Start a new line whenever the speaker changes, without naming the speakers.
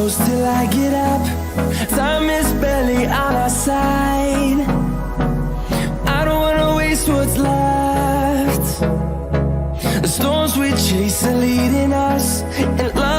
close till I get up. Time is barely on our side. I don't wanna waste what's left. The storms we chase are leading us, and love